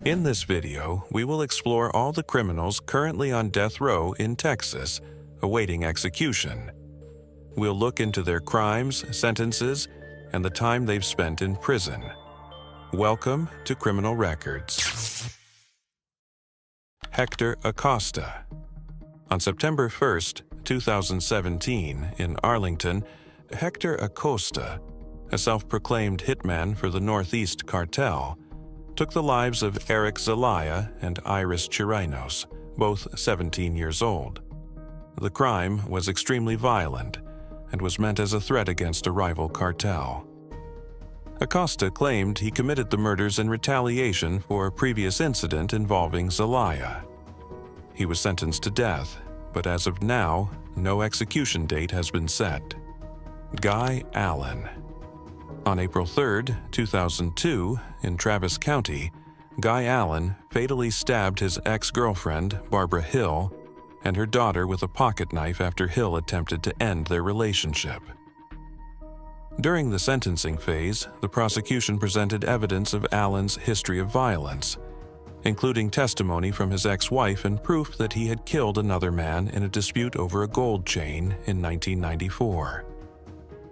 In this video, we will explore all the criminals currently on death row in Texas, awaiting execution. We'll look into their crimes, sentences, and the time they've spent in prison. Welcome to Criminal Records. Hector Acosta. On September 1st, 2017, in Arlington, Hector Acosta, a self-proclaimed hitman for the Northeast Cartel, took the lives of Eric Zelaya and Iris Chirinos, both 17 years old. The crime was extremely violent and was meant as a threat against a rival cartel. Acosta claimed he committed the murders in retaliation for a previous incident involving Zelaya. He was sentenced to death, but as of now, no execution date has been set. Guy Allen. On April 3, 2002, in Travis County, Guy Allen fatally stabbed his ex-girlfriend, Barbara Hill, and her daughter with a pocket knife after Hill attempted to end their relationship. During the sentencing phase, the prosecution presented evidence of Allen's history of violence, including testimony from his ex-wife and proof that he had killed another man in a dispute over a gold chain in 1994.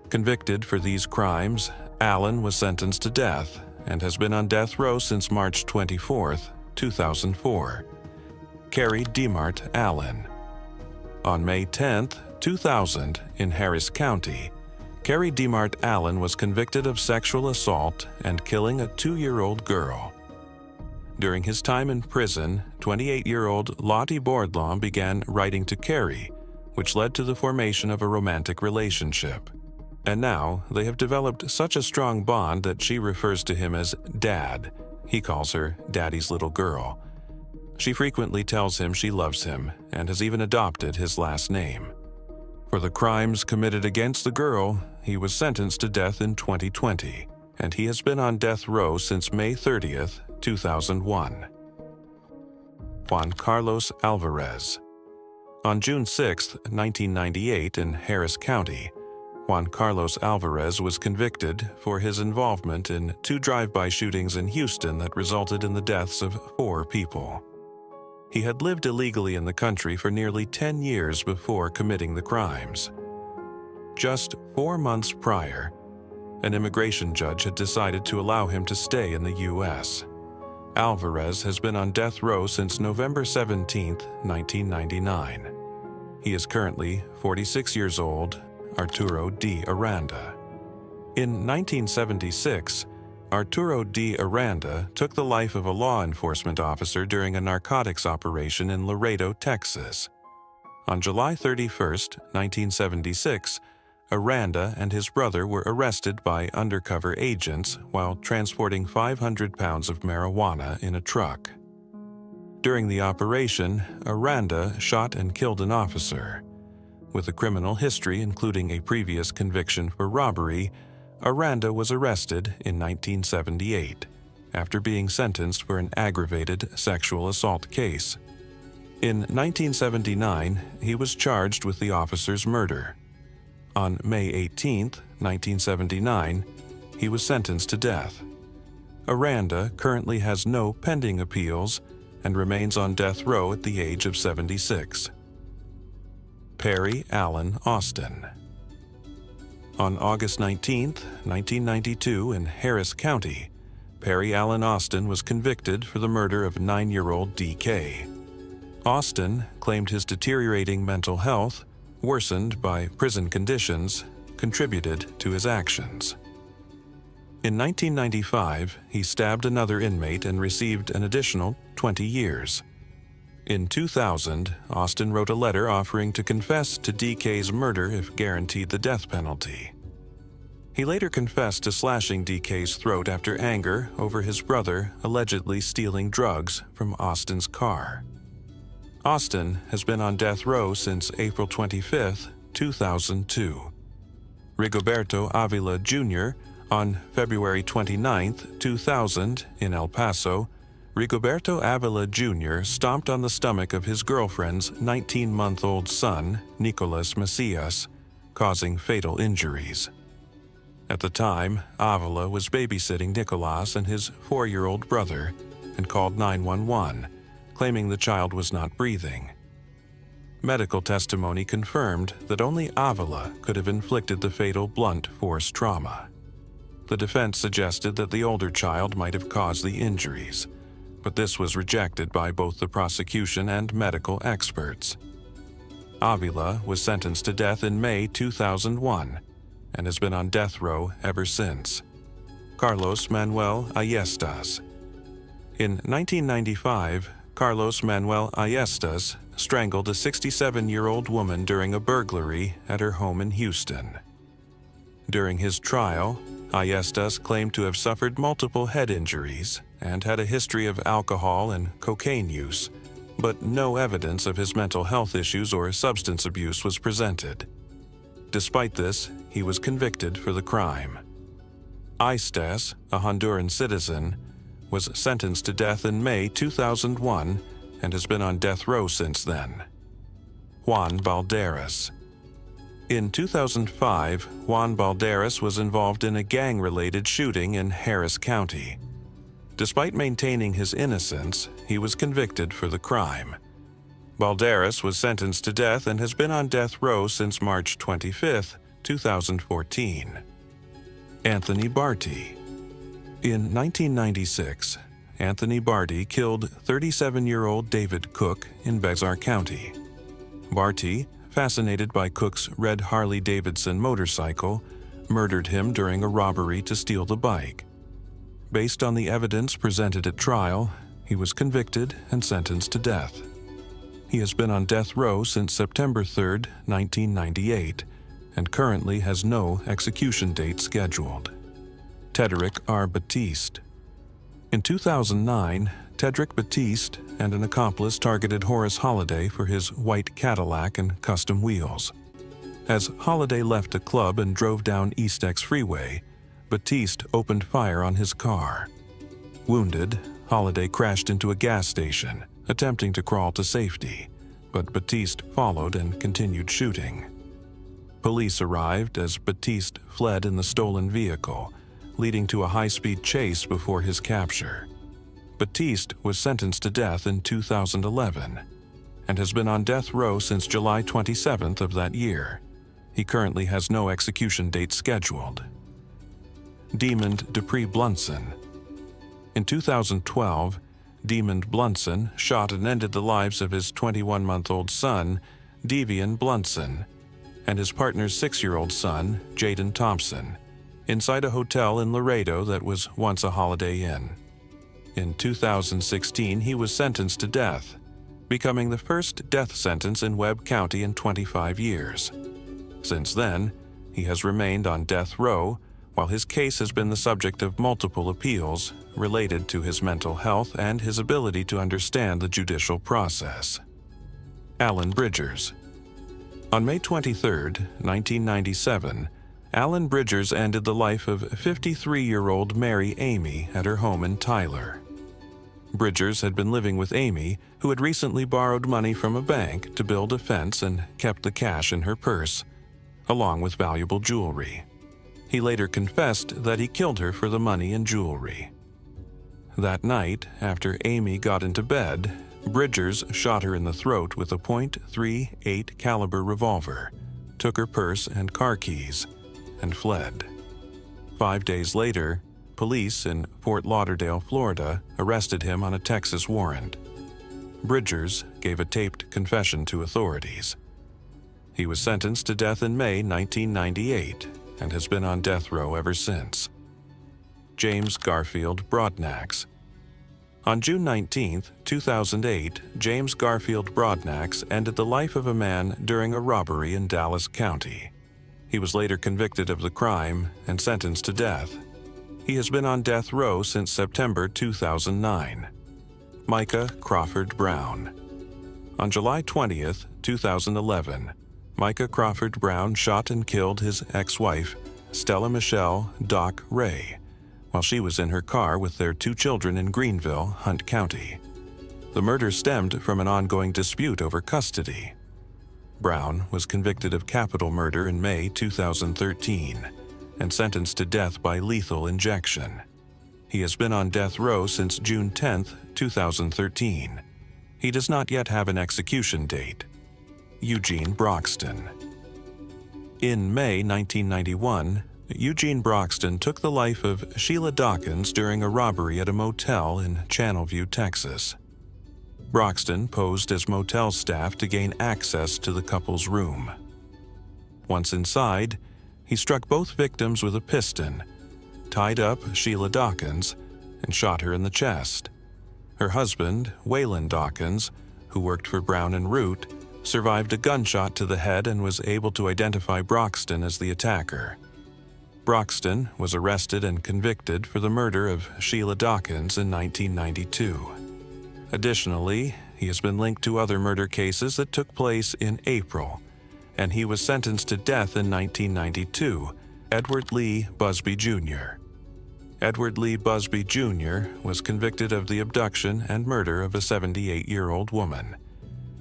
Convicted for these crimes, Allen was sentenced to death and has been on death row since March 24, 2004. Carrie DeMart Allen. On May 10, 2000, in Harris County, Carrie DeMart Allen was convicted of sexual assault and killing a 2-year-old girl. During his time in prison, 28-year-old Lottie Bourdon began writing to Carrie, which led to the formation of a romantic relationship. And now, they have developed such a strong bond that she refers to him as Dad. He calls her Daddy's little girl. She frequently tells him she loves him and has even adopted his last name. For the crimes committed against the girl, he was sentenced to death in 2020, and he has been on death row since May 30, 2001. Juan Carlos Alvarez. On June 6, 1998, in Harris County, Juan Carlos Alvarez was convicted for his involvement in 2 drive-by shootings in Houston that resulted in the deaths of 4 people. He had lived illegally in the country for nearly 10 years before committing the crimes. Just 4 months prior, an immigration judge had decided to allow him to stay in the U.S. Alvarez has been on death row since November 17, 1999. He is currently 46 years old, Arturo D. Aranda. In 1976, Arturo D. Aranda took the life of a law enforcement officer during a narcotics operation in Laredo, Texas. On July 31, 1976, Aranda and his brother were arrested by undercover agents while transporting 500 pounds of marijuana in a truck. During the operation, Aranda shot and killed an officer. With a criminal history including a previous conviction for robbery, Aranda was arrested in 1978 after being sentenced for an aggravated sexual assault case. In 1979, he was charged with the officer's murder. On May 18, 1979, he was sentenced to death. Aranda currently has no pending appeals and remains on death row at the age of 76. Perry Allen Austin. On August 19, 1992, in Harris County, Perry Allen Austin was convicted for the murder of 9-year-old DK. Austin claimed his deteriorating mental health, worsened by prison conditions, contributed to his actions. In 1995, he stabbed another inmate and received an additional 20 years. In 2000, Austin wrote a letter offering to confess to DK's murder if guaranteed the death penalty. He later confessed to slashing DK's throat after anger over his brother allegedly stealing drugs from Austin's car. Austin has been on death row since April 25, 2002. Rigoberto Avila Jr. On February 29, 2000, in El Paso, Rigoberto Avila Jr. stomped on the stomach of his girlfriend's 19-month-old son, Nicolas Macias, causing fatal injuries. At the time, Avila was babysitting Nicolas and his 4-year-old brother, and called 911, claiming the child was not breathing. Medical testimony confirmed that only Avila could have inflicted the fatal blunt force trauma. The defense suggested that the older child might have caused the injuries, but this was rejected by both the prosecution and medical experts. Avila was sentenced to death in May 2001 and has been on death row ever since. Carlos Manuel Ayestas. In 1995, Carlos Manuel Ayestas strangled a 67-year-old woman during a burglary at her home in Houston. During his trial, Ayestas claimed to have suffered multiple head injuries and had a history of alcohol and cocaine use, but no evidence of his mental health issues or substance abuse was presented. Despite this, he was convicted for the crime. Ayestas, a Honduran citizen, was sentenced to death in May 2001 and has been on death row since then. Juan Balderas. In 2005, Juan Balderas was involved in a gang-related shooting in Harris County. Despite maintaining his innocence, he was convicted for the crime. Balderas was sentenced to death and has been on death row since March 25, 2014. Anthony Barty. In 1996, Anthony Barty killed 37-year-old David Cook in Bexar County. Barty, fascinated by Cook's red Harley-Davidson motorcycle, murdered him during a robbery to steal the bike. Based on the evidence presented at trial, he was convicted and sentenced to death. He has been on death row since September 3, 1998, and currently has no execution date scheduled. Tedrick R. Batiste. In 2009, Tedrick Batiste and an accomplice targeted Horace Holliday for his white Cadillac and custom wheels. As Holliday left a club and drove down East X Freeway, Batiste opened fire on his car. Wounded, Holliday crashed into a gas station, attempting to crawl to safety, but Batiste followed and continued shooting. Police arrived as Batiste fled in the stolen vehicle, leading to a high-speed chase before his capture. Batiste was sentenced to death in 2011 and has been on death row since July 27th of that year. He currently has no execution date scheduled. Demond Dupree Blunson. In 2012, Demond Blunson shot and ended the lives of his 21-month-old son, Devian Blunson, and his partner's 6-year-old son, Jaden Thompson, inside a hotel in Laredo that was once a Holiday Inn. In 2016, he was sentenced to death, becoming the first death sentence in Webb County in 25 years. Since then, he has remained on death row, while his case has been the subject of multiple appeals related to his mental health and his ability to understand the judicial process. Alan Bridgers. On May 23, 1997, Alan Bridgers ended the life of 53-year-old Mary Amy at her home in Tyler. Bridgers had been living with Amy, who had recently borrowed money from a bank to build a fence and kept the cash in her purse, along with valuable jewelry. He later confessed that he killed her for the money and jewelry. That night, after Amy got into bed, Bridgers shot her in the throat with a .38 caliber revolver, took her purse and car keys, and fled. 5 days later, police in Fort Lauderdale, Florida, arrested him on a Texas warrant. Bridgers gave a taped confession to authorities. He was sentenced to death in May 1998 and has been on death row ever since. James Garfield Broadnax. On June 19, 2008, James Garfield Broadnax ended the life of a man during a robbery in Dallas County. He was later convicted of the crime and sentenced to death. He has been on death row since September 2009. Micah Crawford Brown. On July 20, 2011, Micah Crawford Brown shot and killed his ex-wife, Stella Michelle Doc Ray, while she was in her car with their 2 children in Greenville, Hunt County. The murder stemmed from an ongoing dispute over custody. Brown was convicted of capital murder in May 2013 and sentenced to death by lethal injection. He He has been on death row since June 10, 2013. He does not yet have an execution date. Eugene Broxton. In May 1991, Eugene Broxton took the life of Sheila Dawkins during a robbery at a motel in Channelview, Texas. Broxton posed as motel staff to gain access to the couple's room. Once inside, he struck both victims with a piston, tied up Sheila Dawkins, and shot her in the chest. Her husband, Waylon Dawkins, who worked for Brown and Root, survived a gunshot to the head and was able to identify Broxton as the attacker. Broxton was arrested and convicted for the murder of Sheila Dawkins in 1992. Additionally, he has been linked to other murder cases that took place in April, and he was sentenced to death in 1992, Edward Lee Busby Jr. Edward Lee Busby Jr. was convicted of the abduction and murder of a 78-year-old woman.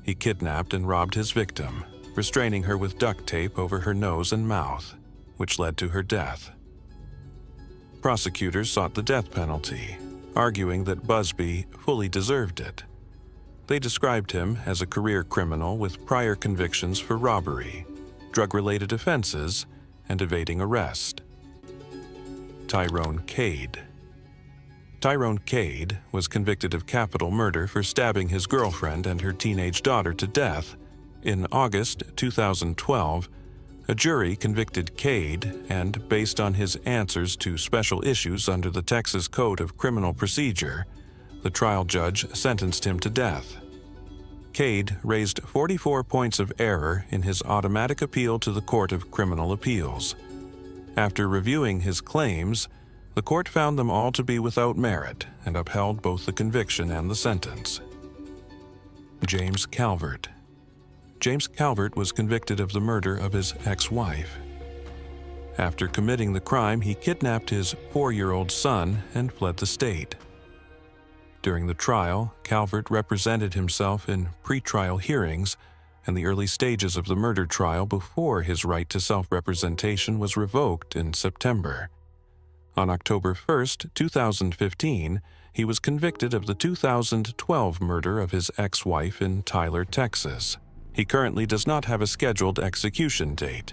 He kidnapped and robbed his victim, restraining her with duct tape over her nose and mouth, which led to her death. Prosecutors sought the death penalty, arguing that Busby fully deserved it. They described him as a career criminal with prior convictions for robbery, drug-related offenses, and evading arrest. Tyrone Cade. Tyrone Cade was convicted of capital murder for stabbing his girlfriend and her teenage daughter to death. In August 2012, a jury convicted Cade, and based on his answers to special issues under the Texas Code of Criminal Procedure, the trial judge sentenced him to death. Cade raised 44 points of error in his automatic appeal to the Court of Criminal Appeals. After reviewing his claims, the court found them all to be without merit and upheld both the conviction and the sentence. James Calvert. James Calvert was convicted of the murder of his ex-wife. After committing the crime, he kidnapped his 4-year-old son and fled the state. During the trial, Calvert represented himself in pretrial hearings and the early stages of the murder trial before his right to self-representation was revoked in September. On October 1, 2015, he was convicted of the 2012 murder of his ex-wife in Tyler, Texas. He currently does not have a scheduled execution date.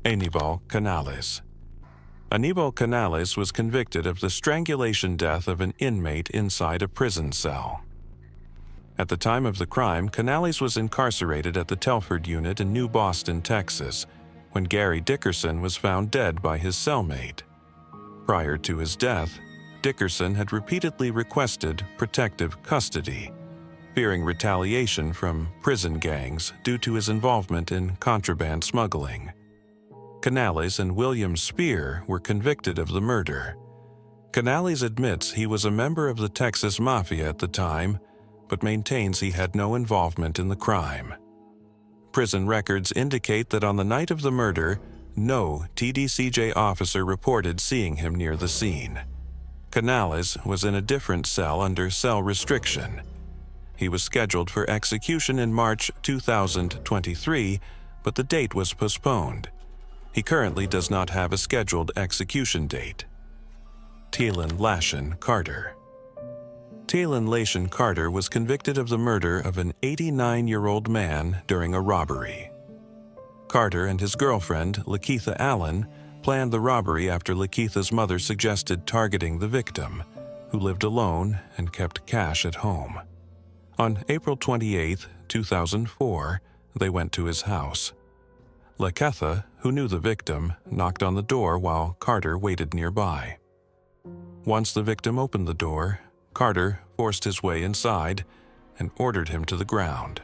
Aníbal Canales. Aníbal Canales was convicted of the strangulation death of an inmate inside a prison cell. At the time of the crime, Canales was incarcerated at the Telford unit in New Boston, Texas, when Gary Dickerson was found dead by his cellmate. Prior to his death, Dickerson had repeatedly requested protective custody, fearing retaliation from prison gangs due to his involvement in contraband smuggling. Canales and William Spear were convicted of the murder. Canales admits he was a member of the Texas Mafia at the time, but maintains he had no involvement in the crime. Prison records indicate that on the night of the murder, no TDCJ officer reported seeing him near the scene. Canales was in a different cell under cell restriction. He was scheduled for execution in March 2023, but the date was postponed. He currently does not have a scheduled execution date. Teelan Lashin Carter. Teelan Lashin Carter was convicted of the murder of an 89-year-old man during a robbery. Carter and his girlfriend, Lakeitha Allen, planned the robbery after Lakeitha's mother suggested targeting the victim, who lived alone and kept cash at home. On April 28, 2004, they went to his house. Lakeitha, who knew the victim, knocked on the door while Carter waited nearby. Once the victim opened the door, Carter forced his way inside and ordered him to the ground.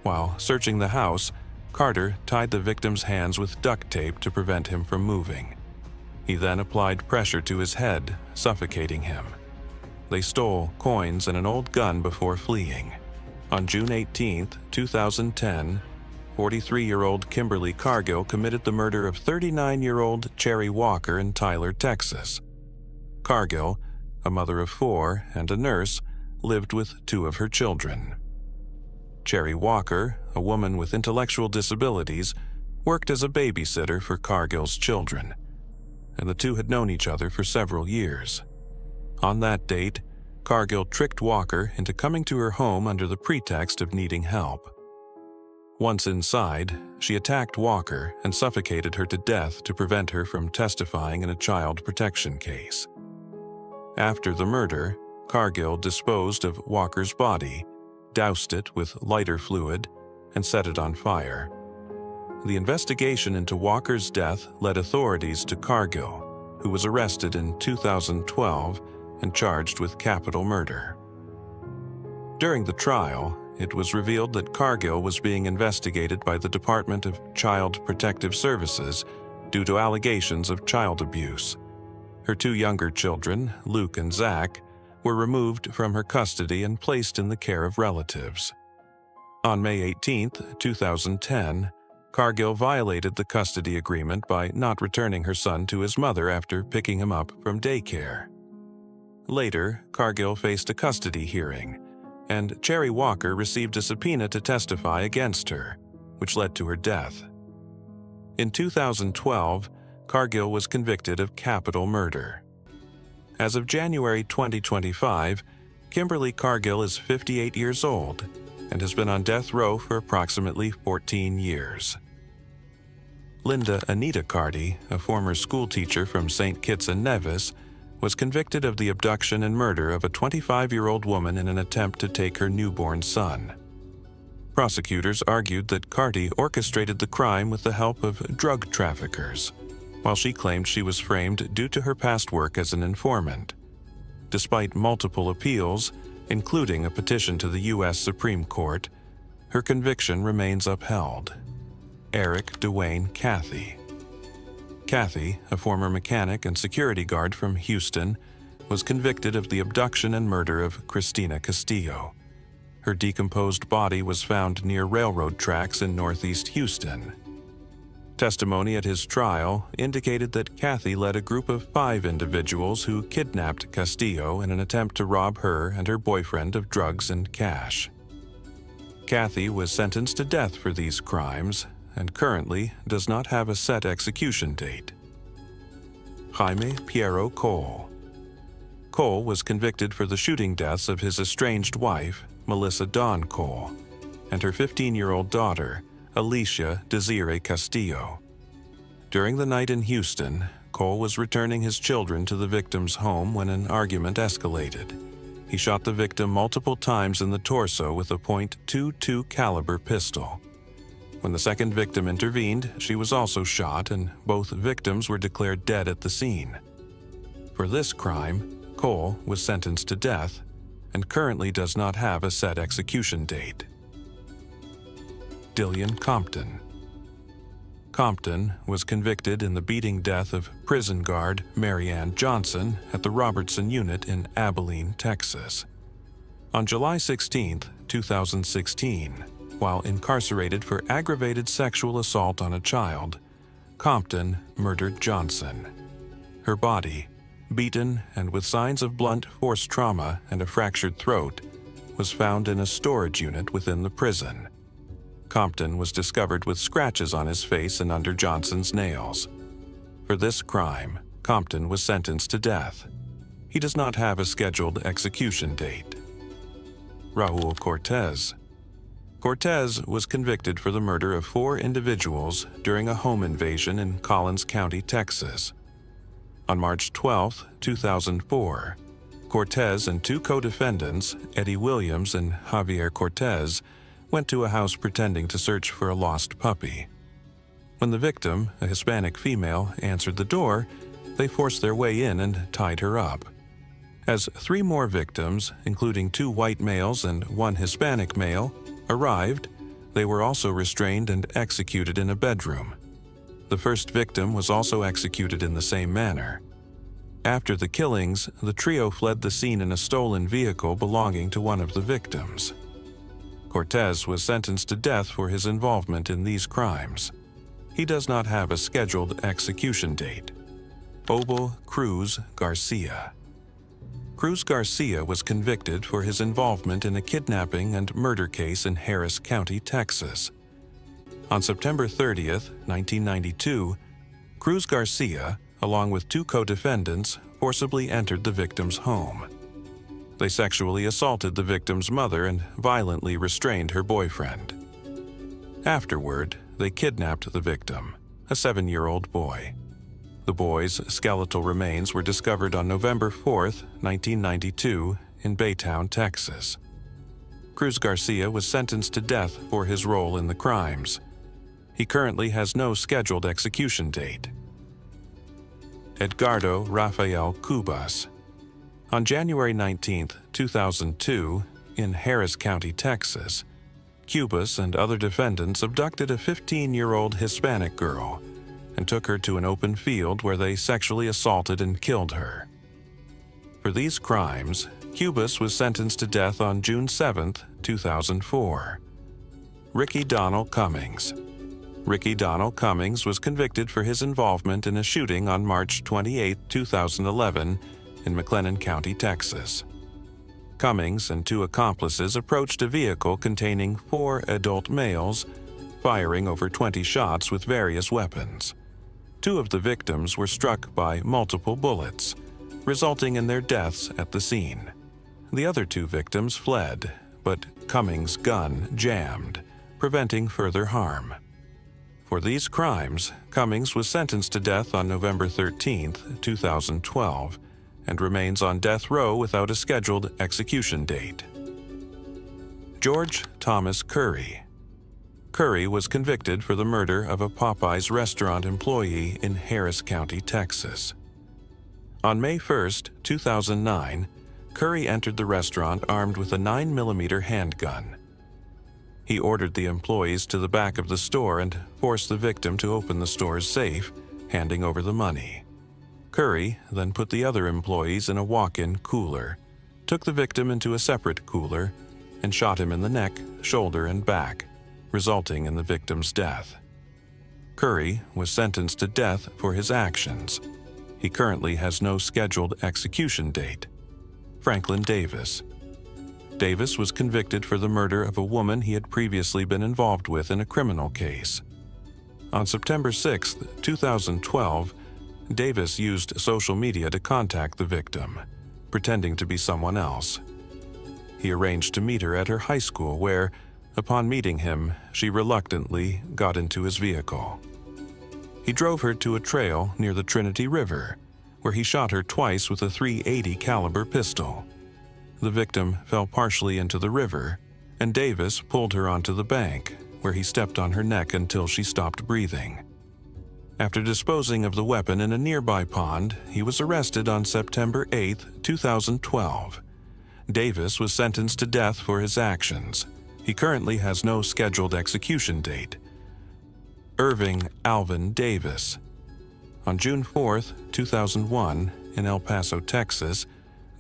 While searching the house, Carter tied the victim's hands with duct tape to prevent him from moving. He then applied pressure to his head, suffocating him. They stole coins and an old gun before fleeing. On June 18, 2010, 43-year-old Kimberly Cargill committed the murder of 39-year-old Cherry Walker in Tyler, Texas. Cargill, a mother of 4 and a nurse, lived with 2 of her children. Cherry Walker, a woman with intellectual disabilities, worked as a babysitter for Cargill's children. and the two had known each other for several years. On that date, Cargill tricked Walker into coming to her home under the pretext of needing help. Once inside, she attacked Walker and suffocated her to death to prevent her from testifying in a child protection case. After the murder, Cargill disposed of Walker's body, doused it with lighter fluid, and set it on fire. The investigation into Walker's death led authorities to Cargill, who was arrested in 2012 and charged with capital murder. During the trial, it was revealed that Cargill was being investigated by the Department of Child Protective Services due to allegations of child abuse. Her two younger children, Luke and Zach, were removed from her custody and placed in the care of relatives. On May 18, 2010, Cargill violated the custody agreement by not returning her son to his mother after picking him up from daycare. Later, Cargill faced a custody hearing, and Cherry Walker received a subpoena to testify against her, which led to her death. In 2012, Cargill was convicted of capital murder. As of January 2025, Kimberly Cargill is 58 years old and has been on death row for approximately 14 years. Linda Anita Carty, a former schoolteacher from St. Kitts and Nevis, was convicted of the abduction and murder of a 25-year-old woman in an attempt to take her newborn son. Prosecutors argued that Carty orchestrated the crime with the help of drug traffickers, while she claimed she was framed due to her past work as an informant. Despite multiple appeals, including a petition to the U.S. Supreme Court, her conviction remains upheld. Eric Dwayne Cathy. Cathy, a former mechanic and security guard from Houston, was convicted of the abduction and murder of Christina Castillo. Her decomposed body was found near railroad tracks in northeast Houston. Testimony at his trial indicated that Cathy led a group of 5 individuals who kidnapped Castillo in an attempt to rob her and her boyfriend of drugs and cash. Cathy was sentenced to death for these crimes and currently does not have a set execution date. Jaime Piero Cole. Cole was convicted for the shooting deaths of his estranged wife, Melissa Dawn Cole, and her 15-year-old daughter, Alicia Desiree Castillo. During the night in Houston, Cole was returning his children to the victim's home when an argument escalated. He shot the victim multiple times in the torso with a .22 caliber pistol. When the second victim intervened, she was also shot, and both victims were declared dead at the scene. For this crime, Cole was sentenced to death and currently does not have a set execution date. Dillian Compton. Compton was convicted in the beating death of prison guard Marianne Johnson at the Robertson Unit in Abilene, Texas. On July 16, 2016, while incarcerated for aggravated sexual assault on a child, Compton murdered Johnson. Her body, beaten and with signs of blunt force trauma and a fractured throat, was found in a storage unit within the prison. Compton was discovered with scratches on his face and under Johnson's nails. For this crime, Compton was sentenced to death. He does not have a scheduled execution date. Raul Cortez. Cortez was convicted for the murder of 4 individuals during a home invasion in Collins County, Texas. On March 12, 2004, Cortez and 2 co-defendants, Eddie Williams and Javier Cortez, went to a house pretending to search for a lost puppy. When the victim, a Hispanic female, answered the door, they forced their way in and tied her up. As 3 more victims, including 2 white males and 1 Hispanic male, arrived, they were also restrained and executed in a bedroom. The first victim was also executed in the same manner. After the killings, the trio fled the scene in a stolen vehicle belonging to one of the victims. Cortez was sentenced to death for his involvement in these crimes. He does not have a scheduled execution date. Bobo Cruz Garcia. Cruz Garcia was convicted for his involvement in a kidnapping and murder case in Harris County, Texas. On September 30, 1992, Cruz Garcia, along with 2 co-defendants, forcibly entered the victim's home. They sexually assaulted the victim's mother and violently restrained her boyfriend. Afterward, they kidnapped the victim, a 7-year-old boy. The boy's skeletal remains were discovered on November 4, 1992, in Baytown, Texas. Cruz Garcia was sentenced to death for his role in the crimes. He currently has no scheduled execution date. Edgardo Rafael Cubas. On January 19, 2002, in Harris County, Texas, Cubas and other defendants abducted a 15-year-old Hispanic girl and took her to an open field where they sexually assaulted and killed her. For these crimes, Cubas was sentenced to death on June 7, 2004. Ricky Donnell Cummings. Ricky Donnell Cummings was convicted for his involvement in a shooting on March 28, 2011, in McLennan County, Texas. Cummings and 2 accomplices approached a vehicle containing 4 adult males, firing over 20 shots with various weapons. 2 of the victims were struck by multiple bullets, resulting in their deaths at the scene. The other 2 victims fled, but Cummings' gun jammed, preventing further harm. For these crimes, Cummings was sentenced to death on November 13, 2012, and remains on death row without a scheduled execution date. George Thomas Curry. Curry was convicted for the murder of a Popeyes restaurant employee in Harris County, Texas. On May 1, 2009, Curry entered the restaurant armed with a 9mm handgun. He ordered the employees to the back of the store and forced the victim to open the store's safe, handing over the money. Curry then put the other employees in a walk-in cooler, took the victim into a separate cooler, and shot him in the neck, shoulder, and back, resulting in the victim's death. Curry was sentenced to death for his actions. He currently has no scheduled execution date. Franklin Davis. Davis was convicted for the murder of a woman he had previously been involved with in a criminal case. On September 6, 2012, Davis used social media to contact the victim, pretending to be someone else. He arranged to meet her at her high school where, upon meeting him, she reluctantly got into his vehicle. He drove her to a trail near the Trinity River, where he shot her twice with a .380 caliber pistol. The victim fell partially into the river, and Davis pulled her onto the bank, where he stepped on her neck until she stopped breathing. After disposing of the weapon in a nearby pond, he was arrested on September 8, 2012. Davis was sentenced to death for his actions. He currently has no scheduled execution date. Irving Alvin Davis. On June 4, 2001, in El Paso, Texas,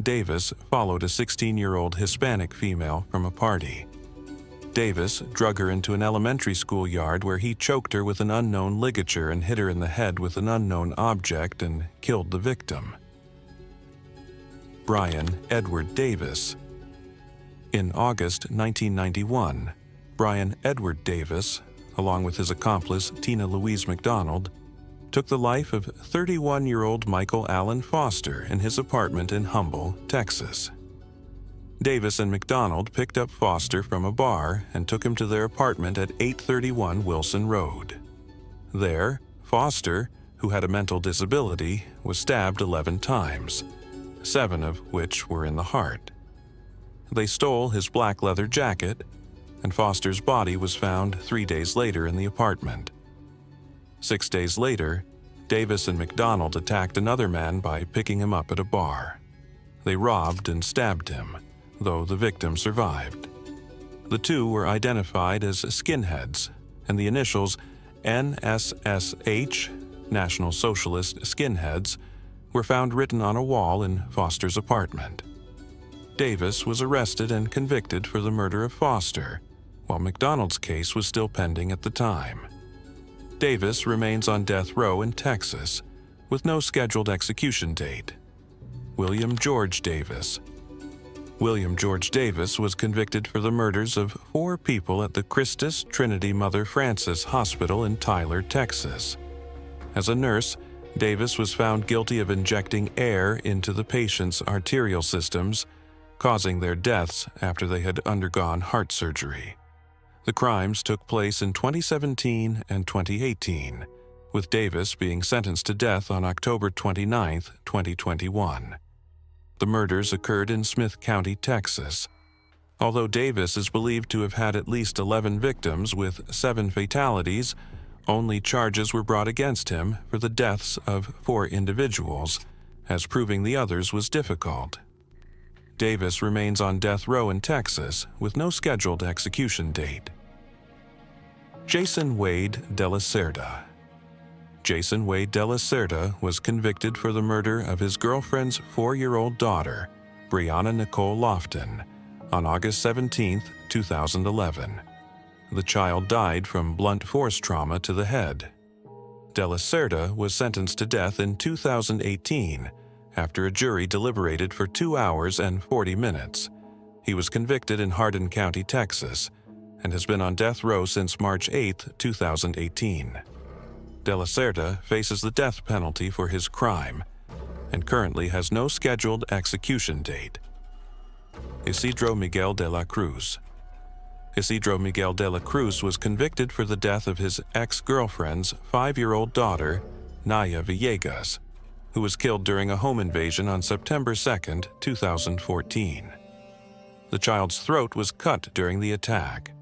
Davis followed a 16-year-old Hispanic female from a party. Davis drug her into an elementary school yard where he choked her with an unknown ligature and hit her in the head with an unknown object and killed the victim. Brian Edward Davis. In August 1991, Brian Edward Davis, along with his accomplice Tina Louise McDonald, took the life of 31-year-old Michael Allen Foster in his apartment in Humble, Texas. Davis and McDonald picked up Foster from a bar and took him to their apartment at 831 Wilson Road. There, Foster, who had a mental disability, was stabbed 11 times, 7 of which were in the heart. They stole his black leather jacket, and Foster's body was found 3 days later in the apartment. 6 days later, Davis and McDonald attacked another man by picking him up at a bar. They robbed and stabbed him, though the victim survived. The 2 were identified as skinheads, and the initials NSSH, National Socialist Skinheads, were found written on a wall in Foster's apartment. Davis was arrested and convicted for the murder of Foster, while McDonald's case was still pending at the time. Davis remains on death row in Texas, with no scheduled execution date. William George Davis. William George Davis was convicted for the murders of 4 people at the Christus Trinity Mother Frances Hospital in Tyler, Texas. As a nurse, Davis was found guilty of injecting air into the patient's arterial systems, causing their deaths after they had undergone heart surgery. The crimes took place in 2017 and 2018, with Davis being sentenced to death on October 29, 2021. The murders occurred in Smith County, Texas. Although Davis is believed to have had at least 11 victims with 7 fatalities, only charges were brought against him for the deaths of 4 individuals, as proving the others was difficult. Davis remains on death row in Texas with no scheduled execution date. Jason Wade de la Cerda. Jason Wade de la Cerda was convicted for the murder of his girlfriend's 4-year-old daughter, Brianna Nicole Lofton, on August 17, 2011. The child died from blunt force trauma to the head. De la Cerda was sentenced to death in 2018 after a jury deliberated for 2 hours and 40 minutes. He was convicted in Hardin County, Texas, and has been on death row since March 8, 2018. De la Cerda faces the death penalty for his crime and currently has no scheduled execution date. Isidro Miguel de la Cruz. Isidro Miguel de la Cruz was convicted for the death of his ex-girlfriend's 5-year-old daughter, Naya Villegas, who was killed during a home invasion on September 2, 2014. The child's throat was cut during the attack.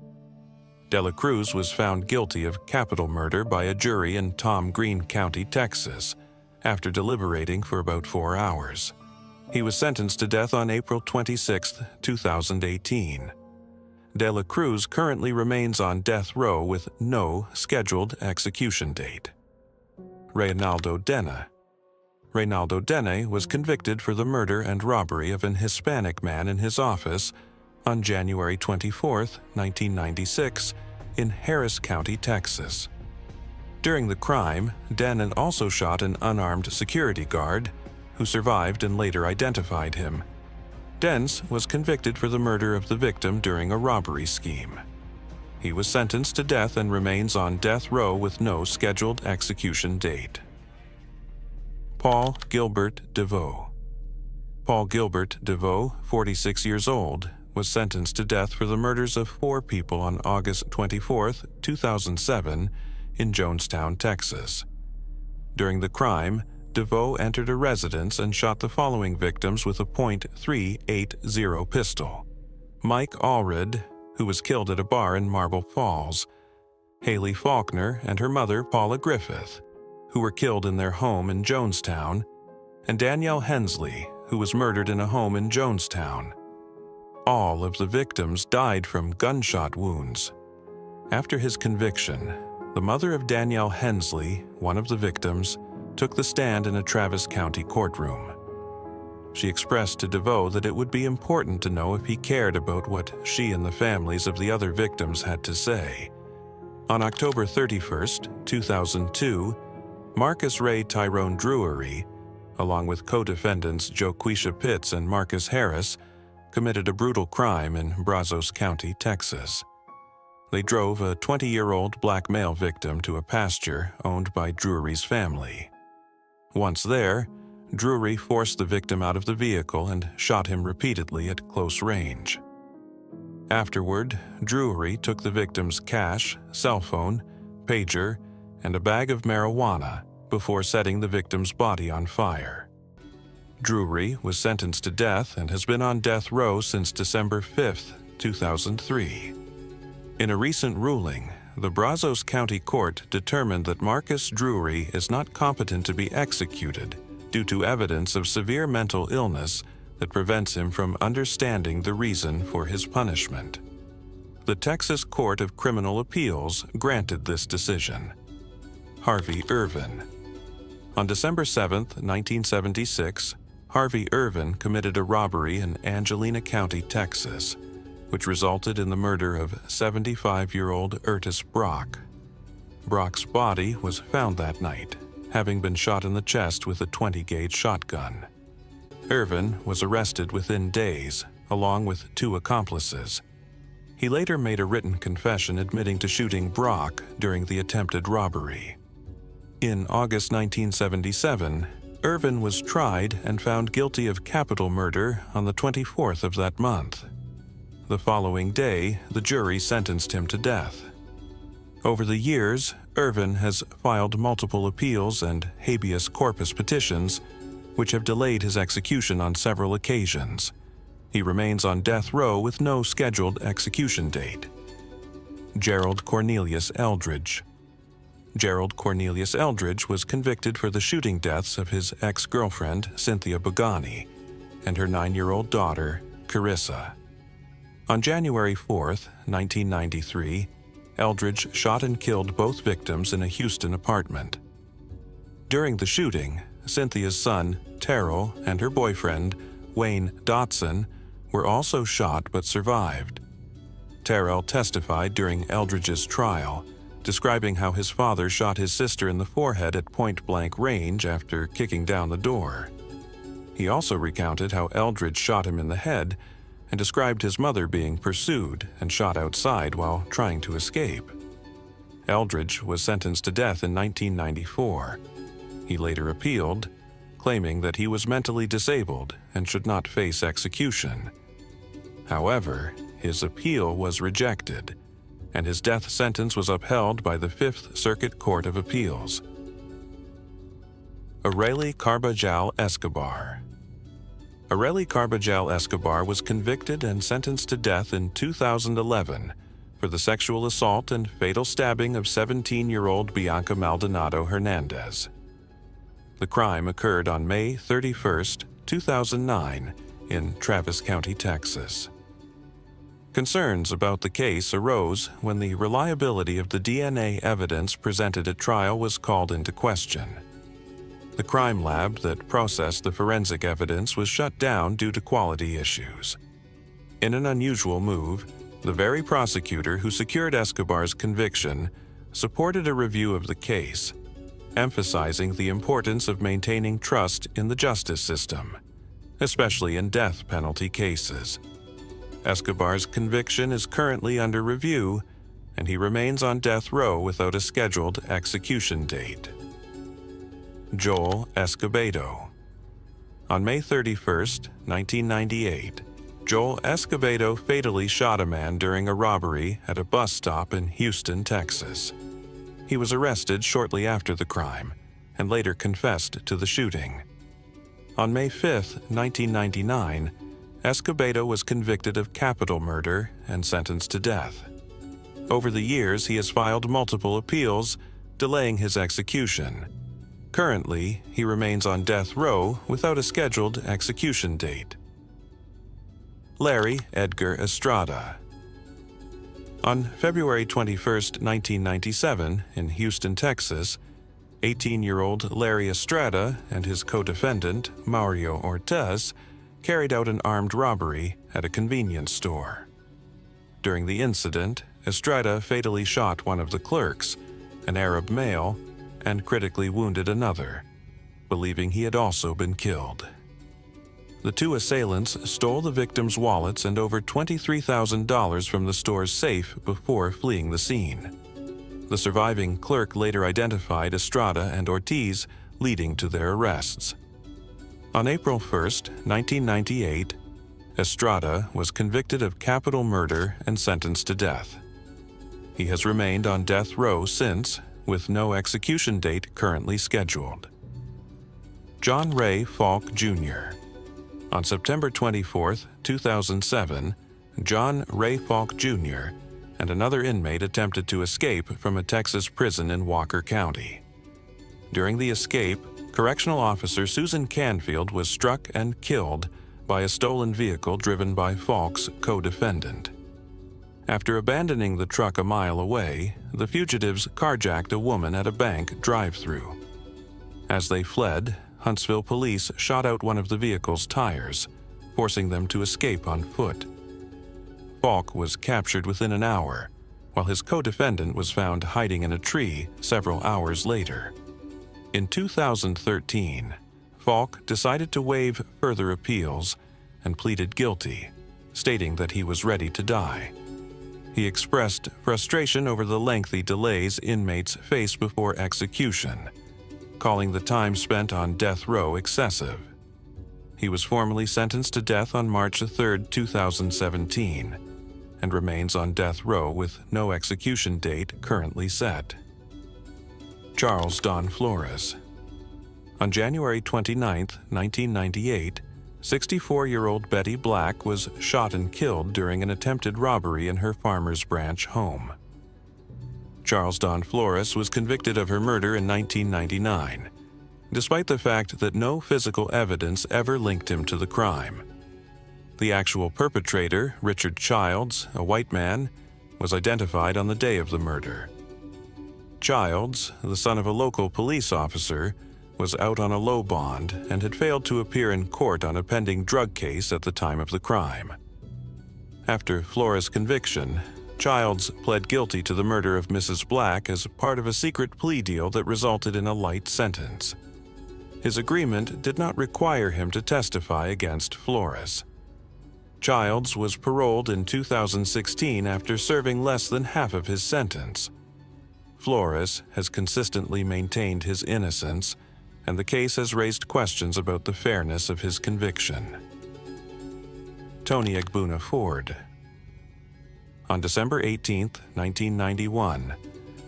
De la Cruz was found guilty of capital murder by a jury in Tom Green County, Texas, after deliberating for about 4 hours. He was sentenced to death on April 26, 2018. De la Cruz currently remains on death row with no scheduled execution date. Reynaldo Dena. Reynaldo Dene was convicted for the murder and robbery of an Hispanic man in his office on January 24, 1996, in Harris County, Texas. During the crime, Dene also shot an unarmed security guard, who survived and later identified him. Dens was convicted for the murder of the victim during a robbery scheme. He was sentenced to death and remains on death row with no scheduled execution date. Paul Gilbert DeVoe. Paul Gilbert DeVoe, 46 years old, was sentenced to death for the murders of 4 people on August 24, 2007, in Jonestown, Texas. During the crime, DeVoe entered a residence and shot the following victims with a .380 pistol: Mike Allred, who was killed at a bar in Marble Falls; Haley Faulkner and her mother, Paula Griffith, who were killed in their home in Jonestown; and Danielle Hensley, who was murdered in a home in Jonestown. All of the victims died from gunshot wounds. After his conviction, the mother of Danielle Hensley, one of the victims, took the stand in a Travis County courtroom. She expressed to DeVoe that it would be important to know if he cared about what she and the families of the other victims had to say. On October 31, 2002, Marcus Ray Tyrone Drury, along with co-defendants Joquisha Pitts and Marcus Harris, committed a brutal crime in Brazos County, Texas. They drove a 20-year-old black male victim to a pasture owned by Drury's family. Once there, Drury forced the victim out of the vehicle and shot him repeatedly at close range. Afterward, Drury took the victim's cash, cell phone, pager, and a bag of marijuana before setting the victim's body on fire. Drury was sentenced to death and has been on death row since December 5, 2003. In a recent ruling, the Brazos County Court determined that Marcus Drury is not competent to be executed due to evidence of severe mental illness that prevents him from understanding the reason for his punishment. The Texas Court of Criminal Appeals granted this decision. Harvey Irvin. On December 7, 1976, Harvey Irvin committed a robbery in Angelina County, Texas, which resulted in the murder of 75-year-old Ertis Brock. Brock's body was found that night, having been shot in the chest with a 20-gauge shotgun. Irvin was arrested within days, along with 2 accomplices. He later made a written confession admitting to shooting Brock during the attempted robbery. In August 1977, Irvin was tried and found guilty of capital murder on the 24th of that month. The following day, the jury sentenced him to death. Over the years, Irvin has filed multiple appeals and habeas corpus petitions, which have delayed his execution on several occasions. He remains on death row with no scheduled execution date. Gerald Cornelius Eldridge. Gerald Cornelius Eldridge was convicted for the shooting deaths of his ex-girlfriend, Cynthia Bogani, and her 9-year-old daughter, Carissa. On January 4, 1993, Eldridge shot and killed both victims in a Houston apartment. During the shooting, Cynthia's son, Terrell, and her boyfriend, Wayne Dotson, were also shot but survived. Terrell testified during Eldridge's trial, describing how his father shot his sister in the forehead at point-blank range after kicking down the door. He also recounted how Eldridge shot him in the head and described his mother being pursued and shot outside while trying to escape. Eldridge was sentenced to death in 1994. He later appealed, claiming that he was mentally disabled and should not face execution. However, his appeal was rejected, and his death sentence was upheld by the Fifth Circuit Court of Appeals. Arely Carbajal Escobar. Arely Carbajal Escobar was convicted and sentenced to death in 2011 for the sexual assault and fatal stabbing of 17-year-old Bianca Maldonado Hernandez. The crime occurred on May 31, 2009, in Travis County, Texas. Concerns about the case arose when the reliability of the DNA evidence presented at trial was called into question. The crime lab that processed the forensic evidence was shut down due to quality issues. In an unusual move, the very prosecutor who secured Escobar's conviction supported a review of the case, emphasizing the importance of maintaining trust in the justice system, especially in death penalty cases. Escobar's conviction is currently under review, and he remains on death row without a scheduled execution date. Joel Escobedo. On May 31, 1998, Joel Escobedo fatally shot a man during a robbery at a bus stop in Houston, Texas. He was arrested shortly after the crime and later confessed to the shooting. On May 5, 1999, Escobedo was convicted of capital murder and sentenced to death. Over the years, he has filed multiple appeals, delaying his execution. Currently, he remains on death row without a scheduled execution date. Larry Edgar Estrada. On February 21, 1997, in Houston, Texas, 18-year-old Larry Estrada and his co-defendant, Mario Ortiz, carried out an armed robbery at a convenience store. During the incident, Estrada fatally shot one of the clerks, an Arab male, and critically wounded another, believing he had also been killed. The two assailants stole the victims' wallets and over $23,000 from the store's safe before fleeing the scene. The surviving clerk later identified Estrada and Ortiz, leading to their arrests. On April 1, 1998, Estrada was convicted of capital murder and sentenced to death. He has remained on death row since, with no execution date currently scheduled. John Ray Falk, Jr. On September 24, 2007, John Ray Falk, Jr. and another inmate attempted to escape from a Texas prison in Walker County. During the escape, Correctional Officer Susan Canfield was struck and killed by a stolen vehicle driven by Falk's co-defendant. After abandoning the truck a mile away, the fugitives carjacked a woman at a bank drive-thru. As they fled, Huntsville police shot out one of the vehicle's tires, forcing them to escape on foot. Falk was captured within an hour, while his co-defendant was found hiding in a tree several hours later. In 2013, Falk decided to waive further appeals and pleaded guilty, stating that he was ready to die. He expressed frustration over the lengthy delays inmates face before execution calling the time spent on death row excessive. He was formally sentenced to death on March 3, 2017, and remains on death row with no execution date currently set. Charles Don Flores. On January 29, 1998, 64-year-old Betty Black was shot and killed during an attempted robbery in her Farmers Branch home. Charles Don Flores was convicted of her murder in 1999, despite the fact that no physical evidence ever linked him to the crime. The actual perpetrator, Richard Childs, a white man, was identified on the day of the murder. Childs, the son of a local police officer, was out on a low bond and had failed to appear in court on a pending drug case at the time of the crime. After Flores' conviction, Childs pled guilty to the murder of Mrs. Black as part of a secret plea deal that resulted in a light sentence. His agreement did not require him to testify against Flores. Childs was paroled in 2016 after serving less than half of his sentence. Flores has consistently maintained his innocence, and the case has raised questions about the fairness of his conviction. Tony Agbuna Ford. On December 18, 1991,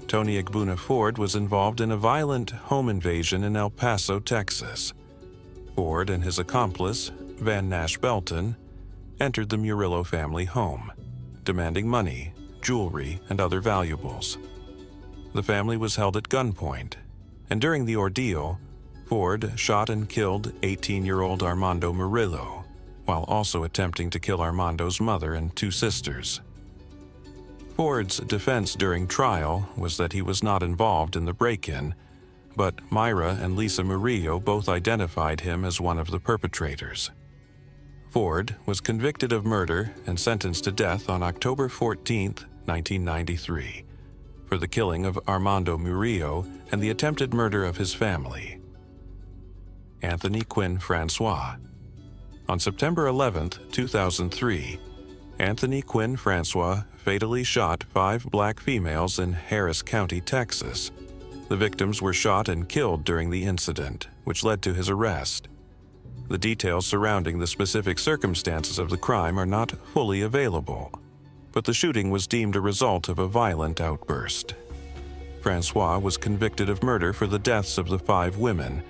Tony Agbuna Ford was involved in a violent home invasion in El Paso, Texas. Ford and his accomplice, Van Nash Belton, entered the Murillo family home, demanding money, jewelry, and other valuables. The family was held at gunpoint, and during the ordeal, Ford shot and killed 18-year-old Armando Murillo, while also attempting to kill Armando's mother and two sisters. Ford's defense during trial was that he was not involved in the break-in, but Myra and Lisa Murillo both identified him as one of the perpetrators. Ford was convicted of murder and sentenced to death on October 14, 1993, for the killing of Armando Murillo and the attempted murder of his family. Anthony Quinn Francois. On September 11, 2003, Anthony Quinn Francois fatally shot 5 black females in Harris County, Texas. The victims were shot and killed during the incident, which led to his arrest. The details surrounding the specific circumstances of the crime are not fully available, but the shooting was deemed a result of a violent outburst. Francois was convicted of murder for the deaths of the 5 women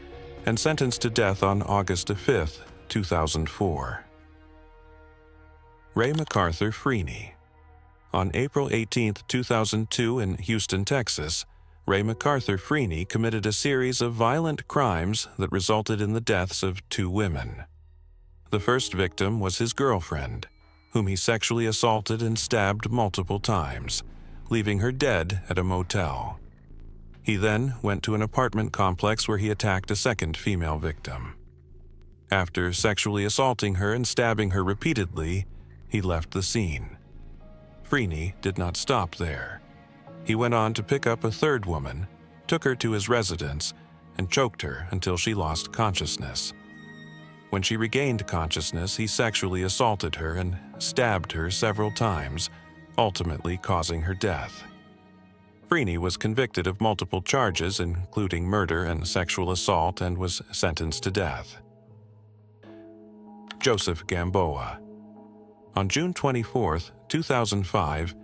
and sentenced to death on August 5, 2004. Ray MacArthur Freeney. On April 18, 2002 in Houston, Texas, Ray MacArthur Freeney committed a series of violent crimes that resulted in the deaths of 2 women. The first victim was his girlfriend, whom he sexually assaulted and stabbed multiple times, leaving her dead at a motel. He then went to an apartment complex where he attacked a second female victim. After sexually assaulting her and stabbing her repeatedly, he left the scene. Freeney did not stop there. He went on to pick up a third woman, took her to his residence, and choked her until she lost consciousness. When she regained consciousness, he sexually assaulted her and stabbed her several times, ultimately causing her death. Freeney was convicted of multiple charges, including murder and sexual assault, and was sentenced to death. Joseph Gamboa. On June 24, 2005,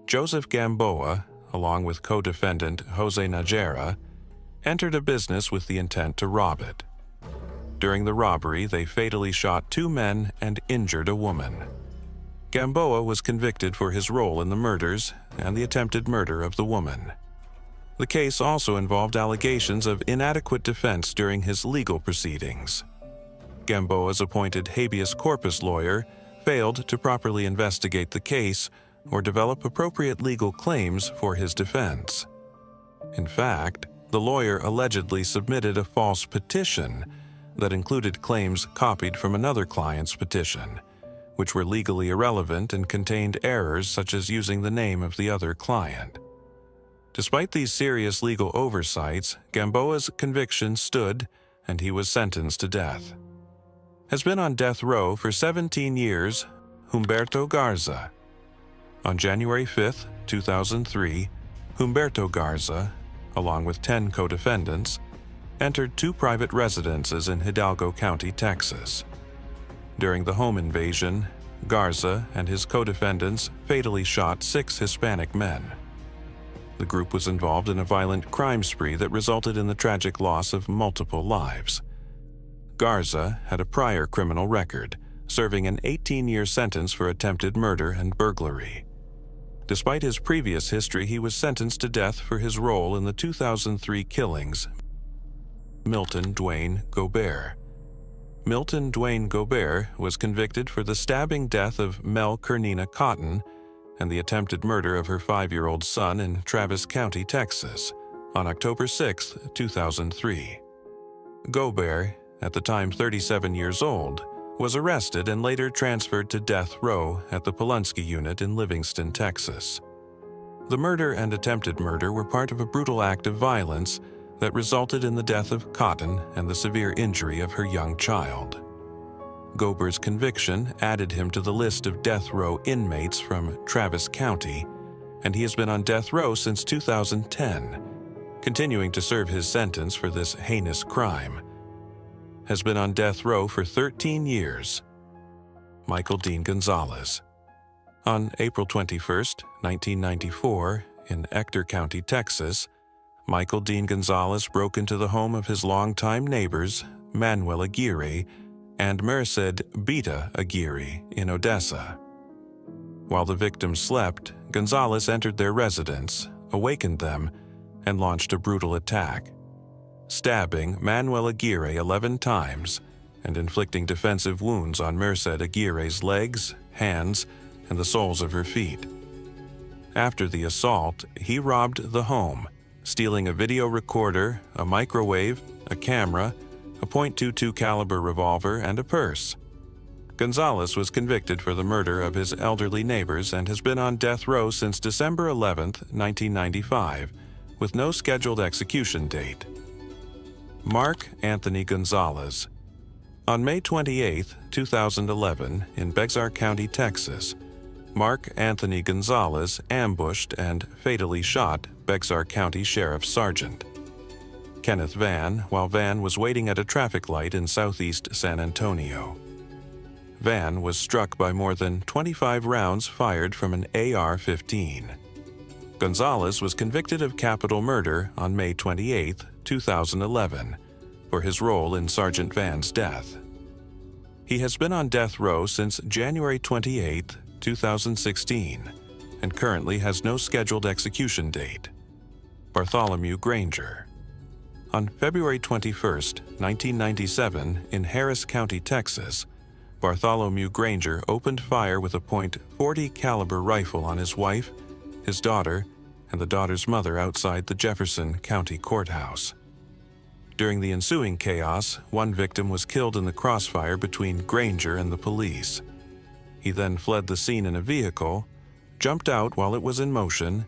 Joseph Gamboa, along with co-defendant Jose Najera, entered a business with the intent to rob it. During the robbery, they fatally shot 2 men and injured a woman. Gamboa was convicted for his role in the murders and the attempted murder of the woman. The case also involved allegations of inadequate defense during his legal proceedings. Gamboa's appointed habeas corpus lawyer failed to properly investigate the case or develop appropriate legal claims for his defense. In fact, the lawyer allegedly submitted a false petition that included claims copied from another client's petition, which were legally irrelevant and contained errors such as using the name of the other client. Despite these serious legal oversights, Gamboa's conviction stood and he was sentenced to death. Has been on death row for 17 years, Humberto Garza. On January 5, 2003, Humberto Garza, along with 10 co-defendants, entered 2 private residences in Hidalgo County, Texas. During the home invasion, Garza and his co-defendants fatally shot 6 Hispanic men. The group was involved in a violent crime spree that resulted in the tragic loss of multiple lives. Garza had a prior criminal record, serving an 18-year sentence for attempted murder and burglary. Despite his previous history, he was sentenced to death for his role in the 2003 killings. Milton Dwayne Gobert. Milton Dwayne Gobert was convicted for the stabbing death of Mel Kernina Cotton and the attempted murder of her 5-year-old son in Travis County, Texas, on October 6, 2003. Gobert, at the time 37 years old, was arrested and later transferred to death row at the Polunsky unit in Livingston, Texas. The murder and attempted murder were part of a brutal act of violence that resulted in the death of Cotton and the severe injury of her young child. Gobert's conviction added him to the list of death row inmates from Travis County, and he has been on death row since 2010, continuing to serve his sentence for this heinous crime. Has been on death row for 13 years. Michael Dean Gonzalez. On April 21, 1994, in Ector County, Texas, Michael Dean Gonzalez broke into the home of his longtime neighbors, Manuel Aguirre and Merced Beta Aguirre in Odessa. While the victims slept, Gonzalez entered their residence, awakened them, and launched a brutal attack, stabbing Manuel Aguirre 11 times and inflicting defensive wounds on Merced Aguirre's legs, hands, and the soles of her feet. After the assault, he robbed the home, stealing a video recorder, a microwave, a camera, a .22 caliber revolver, and a purse. Gonzalez was convicted for the murder of his elderly neighbors and has been on death row since December 11, 1995, with no scheduled execution date. Mark Anthony Gonzalez. On May 28, 2011, in Bexar County, Texas, Mark Anthony Gonzalez ambushed and fatally shot Bexar County Sheriff Sergeant Kenneth Van while Van was waiting at a traffic light in southeast San Antonio. Van was struck by more than 25 rounds fired from an AR-15. Gonzalez was convicted of capital murder on May 28, 2011, for his role in Sergeant Van's death. He has been on death row since January 28, 2016, and currently has no scheduled execution date. Bartholomew Granger. On February 21, 1997, in Harris County, Texas, Bartholomew Granger opened fire with a .40 caliber rifle on his wife, his daughter, and the daughter's mother outside the Jefferson County Courthouse. During the ensuing chaos, one victim was killed in the crossfire between Granger and the police. He then fled the scene in a vehicle, jumped out while it was in motion,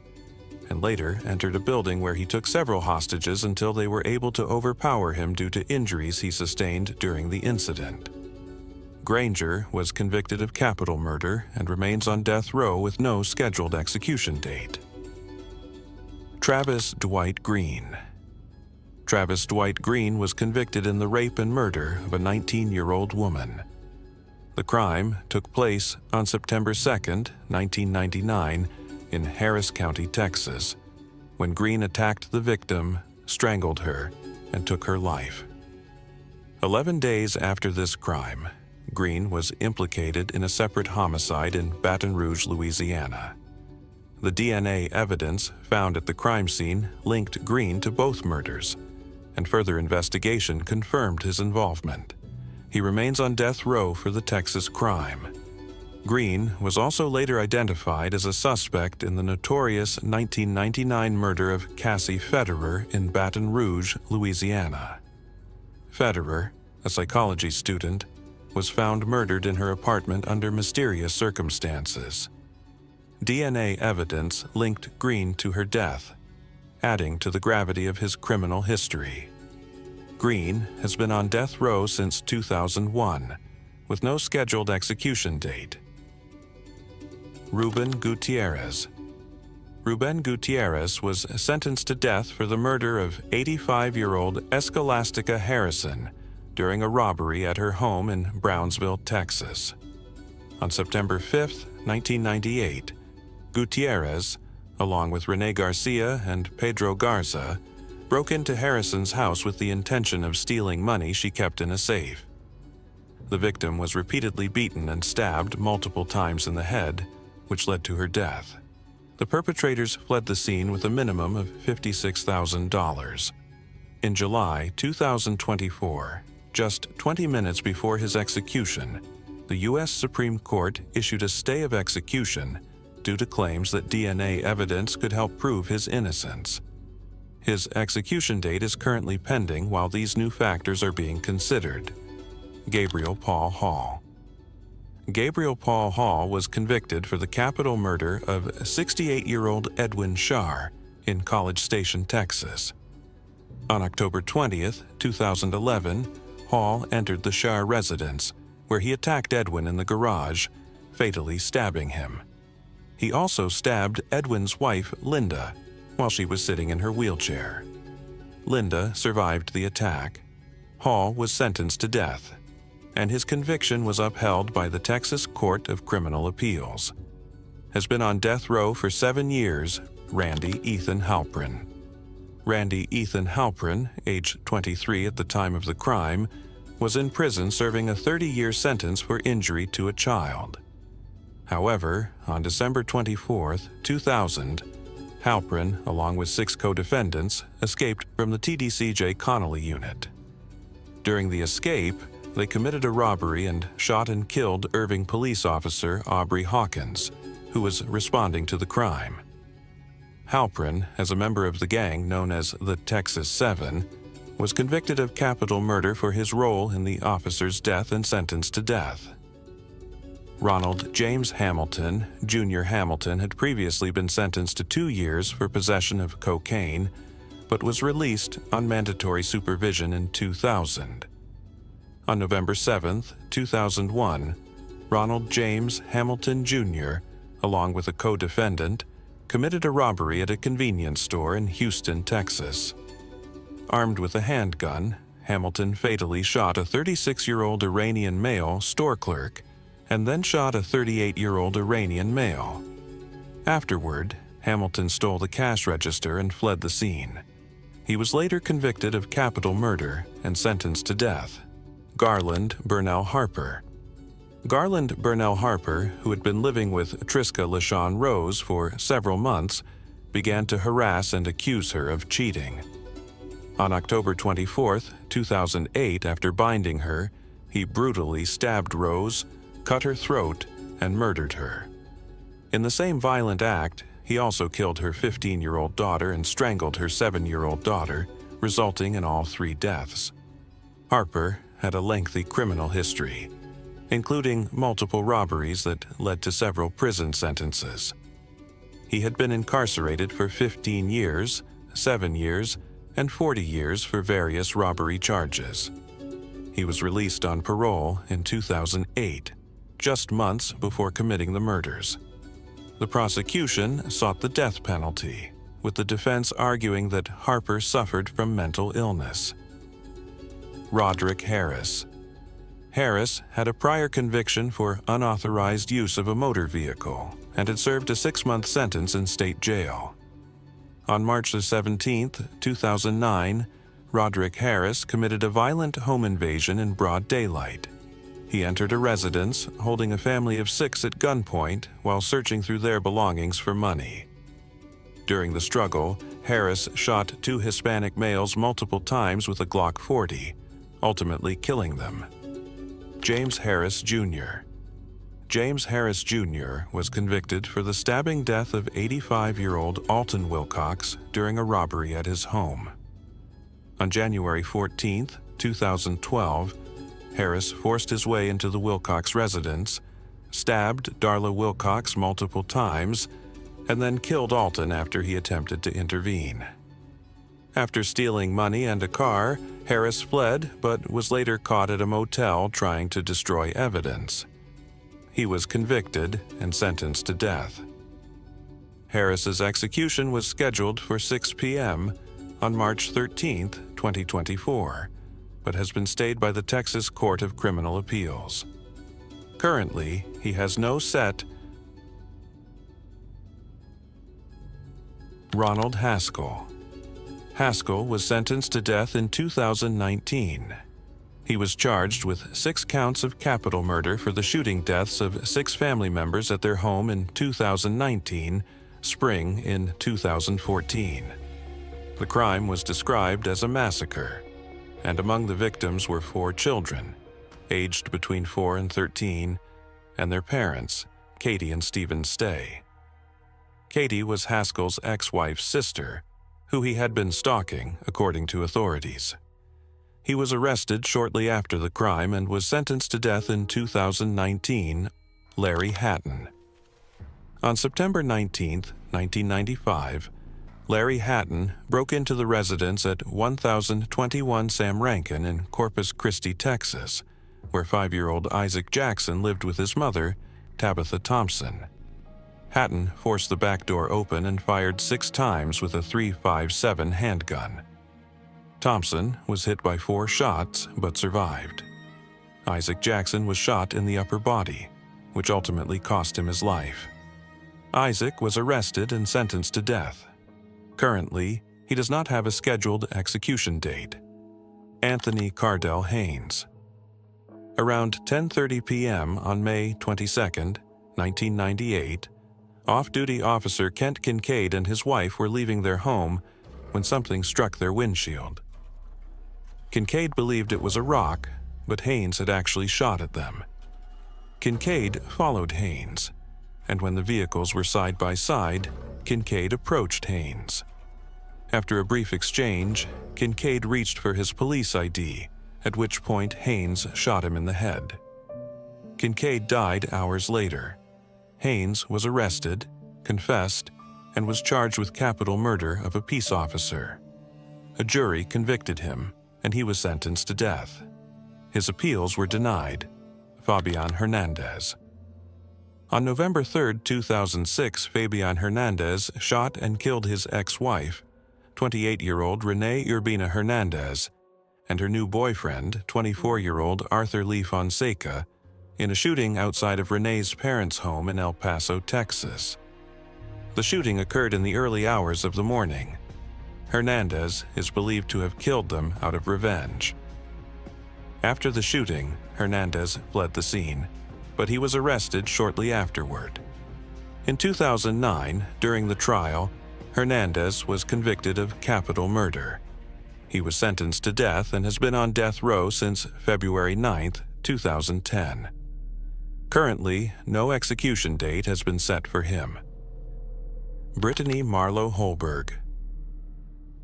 and later entered a building where he took several hostages until they were able to overpower him due to injuries he sustained during the incident. Granger was convicted of capital murder and remains on death row with no scheduled execution date. Travis Dwight Green. Travis Dwight Green was convicted in the rape and murder of a 19-year-old woman. The crime took place on September 2, 1999, in Harris County, Texas, when Green attacked the victim, strangled her, and took her life. 11 days after this crime, Green was implicated in a separate homicide in Baton Rouge, Louisiana. The DNA evidence found at the crime scene linked Green to both murders, and further investigation confirmed his involvement. He remains on death row for the Texas crime. Green was also later identified as a suspect in the notorious 1999 murder of Cassie Federer in Baton Rouge, Louisiana. Federer, a psychology student, was found murdered in her apartment under mysterious circumstances. DNA evidence linked Green to her death, adding to the gravity of his criminal history. Green has been on death row since 2001, with no scheduled execution date. Ruben Gutierrez. Ruben Gutierrez was sentenced to death for the murder of 85-year-old Escolastica Harrison during a robbery at her home in Brownsville, Texas. On September 5, 1998, Gutierrez, along with Rene Garcia and Pedro Garza, broke into Harrison's house with the intention of stealing money she kept in a safe. The victim was repeatedly beaten and stabbed multiple times in the head, which led to her death. The perpetrators fled the scene with a minimum of $56,000. In July 2024, just 20 minutes before his execution, the U.S. Supreme Court issued a stay of execution due to claims that DNA evidence could help prove his innocence. His execution date is currently pending while these new factors are being considered. Gabriel Paul Hall. Gabriel Paul Hall was convicted for the capital murder of 68-year-old Edwin Shar in College Station, Texas. On October 20, 2011, Hall entered the Shar residence, where he attacked Edwin in the garage, fatally stabbing him. He also stabbed Edwin's wife, Linda, while she was sitting in her wheelchair. Linda survived the attack. Hall was sentenced to death, and his conviction was upheld by the Texas Court of Criminal Appeals. Has been on death row for 7 years, Randy Ethan Halprin. Randy Ethan Halprin, age 23 at the time of the crime, was in prison serving a 30-year sentence for injury to a child. However, on December 24, 2000, Halprin, along with 6 co-defendants, escaped from the TDCJ Connolly unit. During the escape, they committed a robbery and shot and killed Irving police officer Aubrey Hawkins, who was responding to the crime. Halprin, as a member of the gang known as the Texas Seven, was convicted of capital murder for his role in the officer's death and sentenced to death. Ronald James Hamilton, Jr. Hamilton, had previously been sentenced to 2 years for possession of cocaine, but was released on mandatory supervision in 2000. On November 7, 2001, Ronald James Hamilton, Jr., along with a co-defendant, committed a robbery at a convenience store in Houston, Texas. Armed with a handgun, Hamilton fatally shot a 36-year-old Iranian male store clerk and then shot a 38-year-old Iranian male. Afterward, Hamilton stole the cash register and fled the scene. He was later convicted of capital murder and sentenced to death. Garland Burnell Harper. Garland Burnell Harper, who had been living with Triska LaShawn Rose for several months, began to harass and accuse her of cheating. On October 24, 2008, after binding her, he brutally stabbed Rose, cut her throat, and murdered her. In the same violent act, he also killed her 15-year-old daughter and strangled her 7-year-old daughter, resulting in all 3 deaths. Harper had a lengthy criminal history, including multiple robberies that led to several prison sentences. He had been incarcerated for 15 years, 7 years, and 40 years for various robbery charges. He was released on parole in 2008, just months before committing the murders. The prosecution sought the death penalty, with the defense arguing that Harper suffered from mental illness. Roderick Harris. Harris had a prior conviction for unauthorized use of a motor vehicle and had served a 6-month sentence in state jail. On March 17, 2009, Roderick Harris committed a violent home invasion in broad daylight. He entered a residence, holding a family of 6 at gunpoint while searching through their belongings for money. During the struggle, Harris shot 2 Hispanic males multiple times with a Glock 40, ultimately killing them. James Harris, Jr. James Harris, Jr. was convicted for the stabbing death of 85-year-old Alton Wilcox during a robbery at his home. On January 14, 2012, Harris forced his way into the Wilcox residence, stabbed Darla Wilcox multiple times, and then killed Alton after he attempted to intervene. After stealing money and a car, Harris fled but was later caught at a motel trying to destroy evidence. He was convicted and sentenced to death. Harris's execution was scheduled for 6 p.m. on March 13, 2024, but has been stayed by the Texas Court of Criminal Appeals. Currently, he has no set. Ronald Haskell. Haskell was sentenced to death in 2019. He was charged with 6 counts of capital murder for the shooting deaths of 6 family members at their home in 2019, spring in 2014. The crime was described as a massacre, and among the victims were 4 children, aged between 4 and 13, and their parents, Katie and Stephen Stay. Katie was Haskell's ex-wife's sister, who he had been stalking, according to authorities. He was arrested shortly after the crime and was sentenced to death in 2019. Larry Hatton. On September 19, 1995, Larry Hatton broke into the residence at 1021 Sam Rankin in Corpus Christi, Texas, where 5-year-old Isaac Jackson lived with his mother, Tabitha Thompson. Hatton forced the back door open and fired 6 times with a .357 handgun. Thompson was hit by 4 shots but survived. Isaac Jackson was shot in the upper body, which ultimately cost him his life. Isaac was arrested and sentenced to death. Currently, he does not have a scheduled execution date. Anthony Cardell Haynes. Around 10:30 p.m. on May 22, 1998, off-duty officer Kent Kincaid and his wife were leaving their home when something struck their windshield. Kincaid believed it was a rock, but Haynes had actually shot at them. Kincaid followed Haynes, and when the vehicles were side by side, Kincaid approached Haynes. After a brief exchange, Kincaid reached for his police ID, at which point Haynes shot him in the head. Kincaid died hours later. Haynes was arrested, confessed, and was charged with capital murder of a peace officer. A jury convicted him, and he was sentenced to death. His appeals were denied. Fabian Hernandez. On November 3, 2006, Fabian Hernandez shot and killed his ex-wife, 28-year-old Renee Urbina Hernandez, and her new boyfriend, 24-year-old Arthur Lee Fonseca, in a shooting outside of Renee's parents' home in El Paso, Texas. The shooting occurred in the early hours of the morning. Hernandez is believed to have killed them out of revenge. After the shooting, Hernandez fled the scene, but he was arrested shortly afterward. In 2009, during the trial, Hernandez was convicted of capital murder. He was sentenced to death and has been on death row since February 9, 2010. Currently, no execution date has been set for him. Brittany Marlowe Holberg.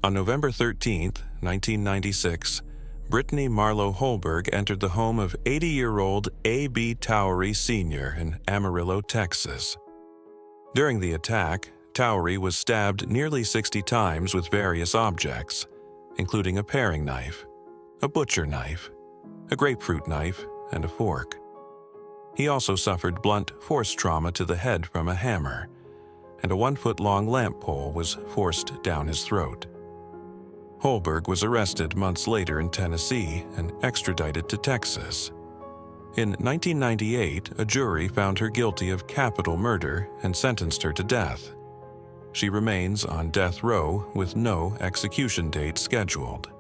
On November 13, 1996, Brittany Marlowe Holberg entered the home of 80-year-old A.B. Towery Sr. in Amarillo, Texas. During the attack, Towery was stabbed nearly 60 times with various objects, including a paring knife, a butcher knife, a grapefruit knife, and a fork. He also suffered blunt force trauma to the head from a hammer, and a 1-foot-long lamp pole was forced down his throat. Holberg was arrested months later in Tennessee and extradited to Texas. In 1998, a jury found her guilty of capital murder and sentenced her to death. She remains on death row with no execution date scheduled.